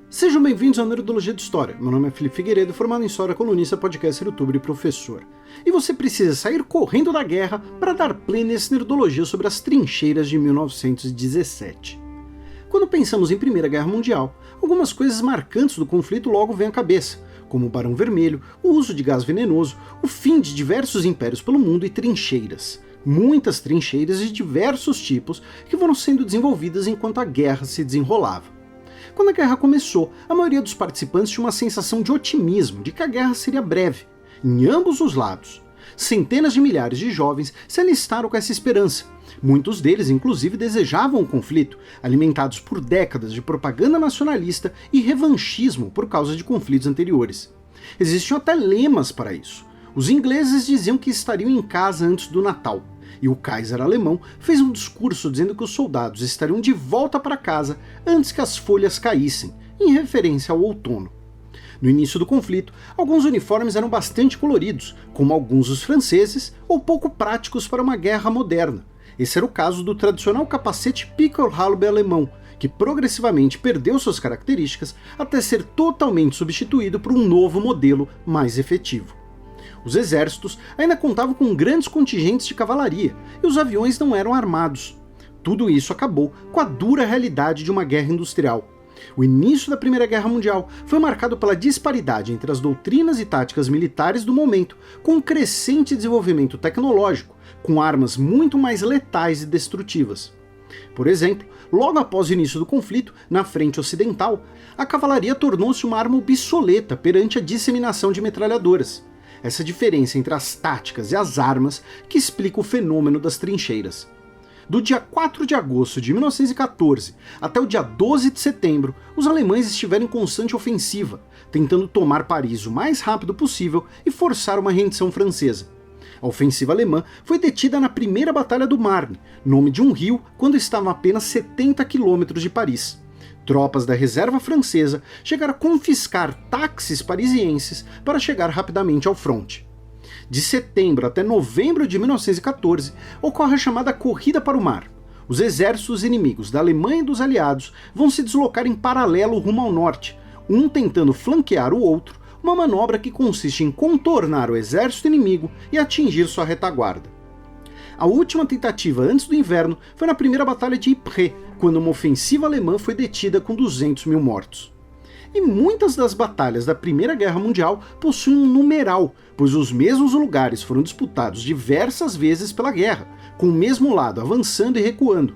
Sejam bem-vindos ao Nerdologia de História. Meu nome é Felipe Figueiredo, formado em História, colunista, podcaster, youtuber e professor. E você precisa sair correndo da guerra para dar play nesse Nerdologia sobre as trincheiras de 1917. Quando pensamos em Primeira Guerra Mundial, algumas coisas marcantes do conflito logo vêm à cabeça, como o Barão Vermelho, o uso de gás venenoso, o fim de diversos impérios pelo mundo e trincheiras. Muitas trincheiras de diversos tipos que foram sendo desenvolvidas enquanto a guerra se desenrolava. Quando a guerra começou, a maioria dos participantes tinha uma sensação de otimismo, de que a guerra seria breve, em ambos os lados. Centenas de milhares de jovens se alistaram com essa esperança. Muitos deles, inclusive, desejavam o conflito, alimentados por décadas de propaganda nacionalista e revanchismo por causa de conflitos anteriores. Existiam até lemas para isso. Os ingleses diziam que estariam em casa antes do Natal. E o Kaiser alemão fez um discurso dizendo que os soldados estariam de volta para casa antes que as folhas caíssem, em referência ao outono. No início do conflito, alguns uniformes eram bastante coloridos, como alguns dos franceses, ou pouco práticos para uma guerra moderna. Esse era o caso do tradicional capacete Pickelhaube alemão, que progressivamente perdeu suas características até ser totalmente substituído por um novo modelo mais efetivo. Os exércitos ainda contavam com grandes contingentes de cavalaria, e os aviões não eram armados. Tudo isso acabou com a dura realidade de uma guerra industrial. O início da Primeira Guerra Mundial foi marcado pela disparidade entre as doutrinas e táticas militares do momento, com um crescente desenvolvimento tecnológico, com armas muito mais letais e destrutivas. Por exemplo, logo após o início do conflito, na frente ocidental, a cavalaria tornou-se uma arma obsoleta perante a disseminação de metralhadoras. Essa diferença entre as táticas e as armas que explica o fenômeno das trincheiras. Do dia 4 de agosto de 1914 até o dia 12 de setembro, os alemães estiveram em constante ofensiva, tentando tomar Paris o mais rápido possível e forçar uma rendição francesa. A ofensiva alemã foi detida na primeira Batalha do Marne, nome de um rio, quando estavam a apenas 70 quilômetros de Paris. Tropas da reserva francesa chegaram a confiscar táxis parisienses para chegar rapidamente ao fronte. De setembro até novembro de 1914, ocorre a chamada Corrida para o Mar. Os exércitos inimigos da Alemanha e dos aliados vão se deslocar em paralelo rumo ao norte, um tentando flanquear o outro, uma manobra que consiste em contornar o exército inimigo e atingir sua retaguarda. A última tentativa antes do inverno foi na primeira Batalha de Ypres, quando uma ofensiva alemã foi detida com 200 mil mortos. E muitas das batalhas da Primeira Guerra Mundial possuem um numeral, pois os mesmos lugares foram disputados diversas vezes pela guerra, com o mesmo lado avançando e recuando.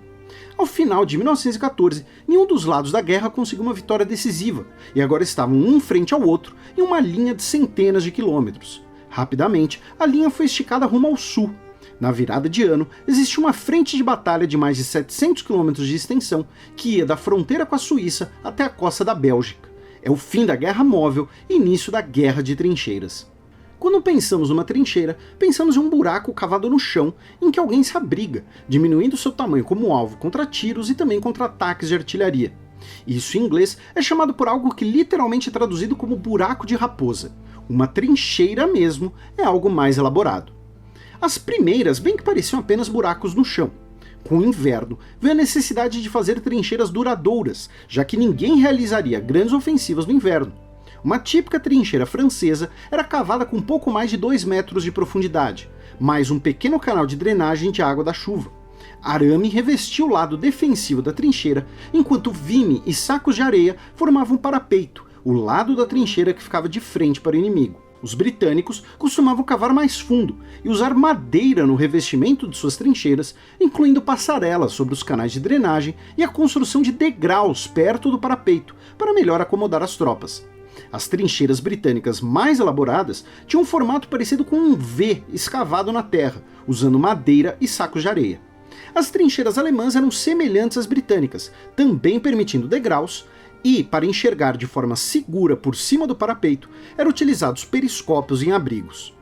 Ao final de 1914, nenhum dos lados da guerra conseguiu uma vitória decisiva, e agora estavam um frente ao outro em uma linha de centenas de quilômetros. Rapidamente, a linha foi esticada rumo ao sul. Na virada de ano, existia uma frente de batalha de mais de 700 km de extensão que ia da fronteira com a Suíça até a costa da Bélgica. É o fim da Guerra Móvel e início da Guerra de Trincheiras. Quando pensamos numa trincheira, pensamos em um buraco cavado no chão em que alguém se abriga, diminuindo seu tamanho como alvo contra tiros e também contra ataques de artilharia. Isso em inglês é chamado por algo que literalmente é traduzido como buraco de raposa. Uma trincheira mesmo é algo mais elaborado. As primeiras bem que pareciam apenas buracos no chão. Com o inverno, veio a necessidade de fazer trincheiras duradouras, já que ninguém realizaria grandes ofensivas no inverno. Uma típica trincheira francesa era cavada com pouco mais de 2 metros de profundidade, mais um pequeno canal de drenagem de água da chuva. Arame revestia o lado defensivo da trincheira, enquanto vime e sacos de areia formavam um parapeito, o lado da trincheira que ficava de frente para o inimigo. Os britânicos costumavam cavar mais fundo e usar madeira no revestimento de suas trincheiras, incluindo passarelas sobre os canais de drenagem e a construção de degraus perto do parapeito, para melhor acomodar as tropas. As trincheiras britânicas mais elaboradas tinham um formato parecido com um V escavado na terra, usando madeira e sacos de areia. As trincheiras alemãs eram semelhantes às britânicas, também permitindo degraus, e, para enxergar de forma segura por cima do parapeito, eram utilizados periscópios em abrigos.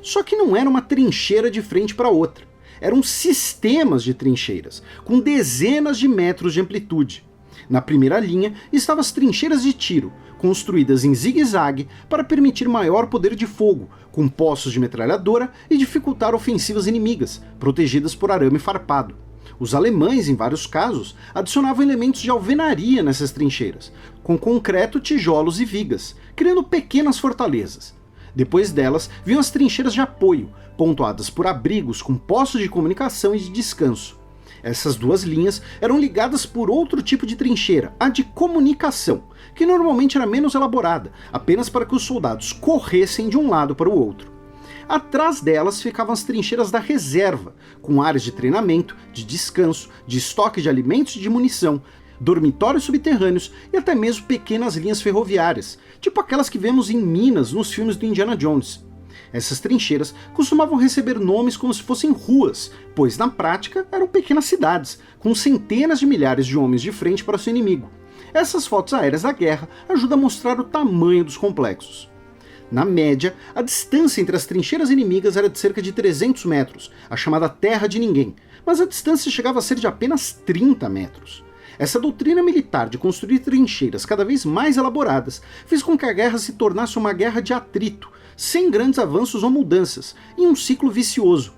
Só que não era uma trincheira de frente para outra, eram sistemas de trincheiras, com dezenas de metros de amplitude. Na primeira linha estavam as trincheiras de tiro, construídas em zigue-zague para permitir maior poder de fogo, com poços de metralhadora e dificultar ofensivas inimigas, protegidas por arame farpado. Os alemães, em vários casos, adicionavam elementos de alvenaria nessas trincheiras, com concreto, tijolos e vigas, criando pequenas fortalezas. Depois delas, vinham as trincheiras de apoio, pontuadas por abrigos com postos de comunicação e de descanso. Essas duas linhas eram ligadas por outro tipo de trincheira, a de comunicação, que normalmente era menos elaborada, apenas para que os soldados corressem de um lado para o outro. Atrás delas ficavam as trincheiras da reserva, com áreas de treinamento, de descanso, de estoque de alimentos e de munição, dormitórios subterrâneos e até mesmo pequenas linhas ferroviárias, tipo aquelas que vemos em Minas nos filmes do Indiana Jones. Essas trincheiras costumavam receber nomes como se fossem ruas, pois na prática eram pequenas cidades, com centenas de milhares de homens de frente para seu inimigo. Essas fotos aéreas da guerra ajudam a mostrar o tamanho dos complexos. Na média, a distância entre as trincheiras inimigas era de cerca de 300 metros, a chamada Terra de Ninguém, mas a distância chegava a ser de apenas 30 metros. Essa doutrina militar de construir trincheiras cada vez mais elaboradas fez com que a guerra se tornasse uma guerra de atrito, sem grandes avanços ou mudanças, em um ciclo vicioso.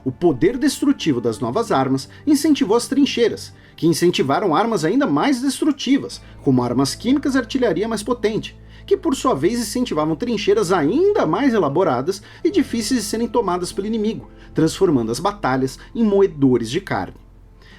O poder destrutivo das novas armas incentivou as trincheiras, que incentivaram armas ainda mais destrutivas, como armas químicas e artilharia mais potente, que por sua vez incentivavam trincheiras ainda mais elaboradas e difíceis de serem tomadas pelo inimigo, transformando as batalhas em moedores de carne.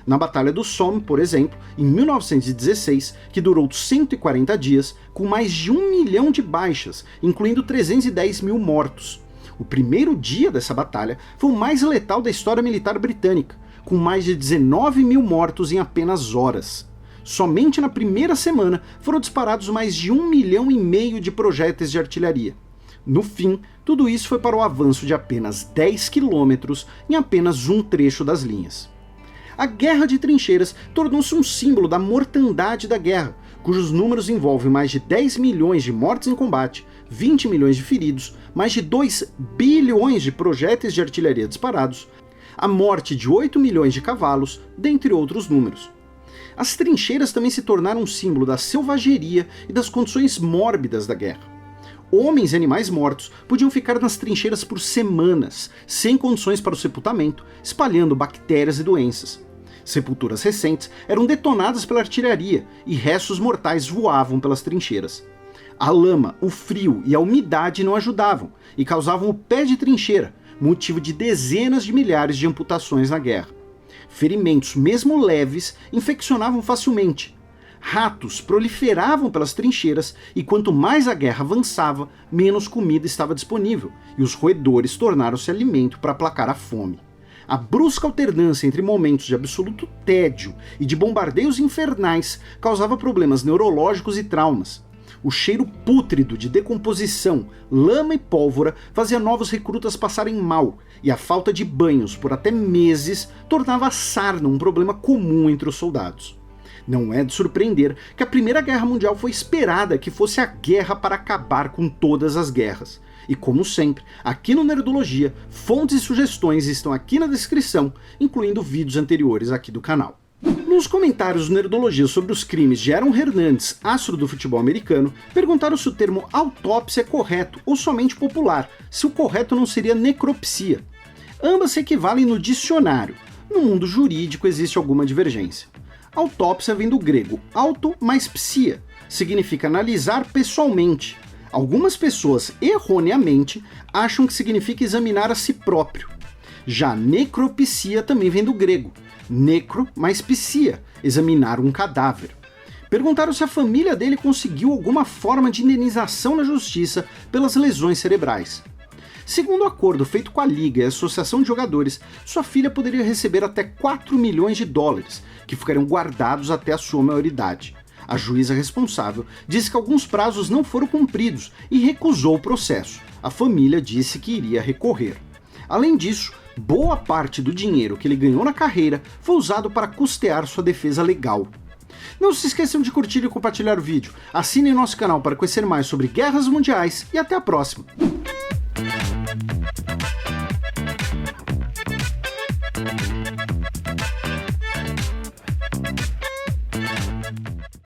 Na Batalha do Somme, por exemplo, em 1916, que durou 140 dias, com mais de 1 milhão de baixas, incluindo 310 mil mortos. O primeiro dia dessa batalha foi o mais letal da história militar britânica, com mais de 19 mil mortos em apenas horas. Somente na primeira semana foram disparados mais de 1,5 milhão de projéteis de artilharia. No fim, tudo isso foi para o avanço de apenas 10 quilômetros em apenas um trecho das linhas. A guerra de trincheiras tornou-se um símbolo da mortandade da guerra, cujos números envolvem mais de 10 milhões de mortes em combate, 20 milhões de feridos, mais de 2 bilhões de projéteis de artilharia disparados, a morte de 8 milhões de cavalos, dentre outros números. As trincheiras também se tornaram um símbolo da selvageria e das condições mórbidas da guerra. Homens e animais mortos podiam ficar nas trincheiras por semanas, sem condições para o sepultamento, espalhando bactérias e doenças. Sepulturas recentes eram detonadas pela artilharia e restos mortais voavam pelas trincheiras. A lama, o frio e a umidade não ajudavam e causavam o pé de trincheira, motivo de dezenas de milhares de amputações na guerra. Ferimentos, mesmo leves, infeccionavam facilmente. Ratos proliferavam pelas trincheiras e quanto mais a guerra avançava, menos comida estava disponível, e os roedores tornaram-se alimento para aplacar a fome. A brusca alternância entre momentos de absoluto tédio e de bombardeios infernais causava problemas neurológicos e traumas. O cheiro pútrido de decomposição, lama e pólvora fazia novos recrutas passarem mal, e a falta de banhos por até meses tornava a sarna um problema comum entre os soldados. Não é de surpreender que a Primeira Guerra Mundial foi esperada que fosse a guerra para acabar com todas as guerras. E como sempre, aqui no Nerdologia, fontes e sugestões estão aqui na descrição, incluindo vídeos anteriores aqui do canal. Nos comentários do Nerdologia sobre os crimes de Aaron Hernandes, astro do futebol americano, perguntaram se o termo autópsia é correto ou somente popular, se o correto não seria necropsia. Ambas se equivalem no dicionário. No mundo jurídico existe alguma divergência. Autópsia vem do grego auto mais psia, significa analisar pessoalmente. Algumas pessoas, erroneamente, acham que significa examinar a si próprio. Já necropsia também vem do grego necro mais psia, examinar um cadáver. Perguntaram se a família dele conseguiu alguma forma de indenização na justiça pelas lesões cerebrais. Segundo o acordo feito com a Liga e a Associação de Jogadores, sua filha poderia receber até 4 milhões de dólares, que ficariam guardados até a sua maioridade. A juíza responsável disse que alguns prazos não foram cumpridos e recusou o processo. A família disse que iria recorrer. Além disso, boa parte do dinheiro que ele ganhou na carreira foi usado para custear sua defesa legal. Não se esqueçam de curtir e compartilhar o vídeo, assinem nosso canal para conhecer mais sobre guerras mundiais e até a próxima!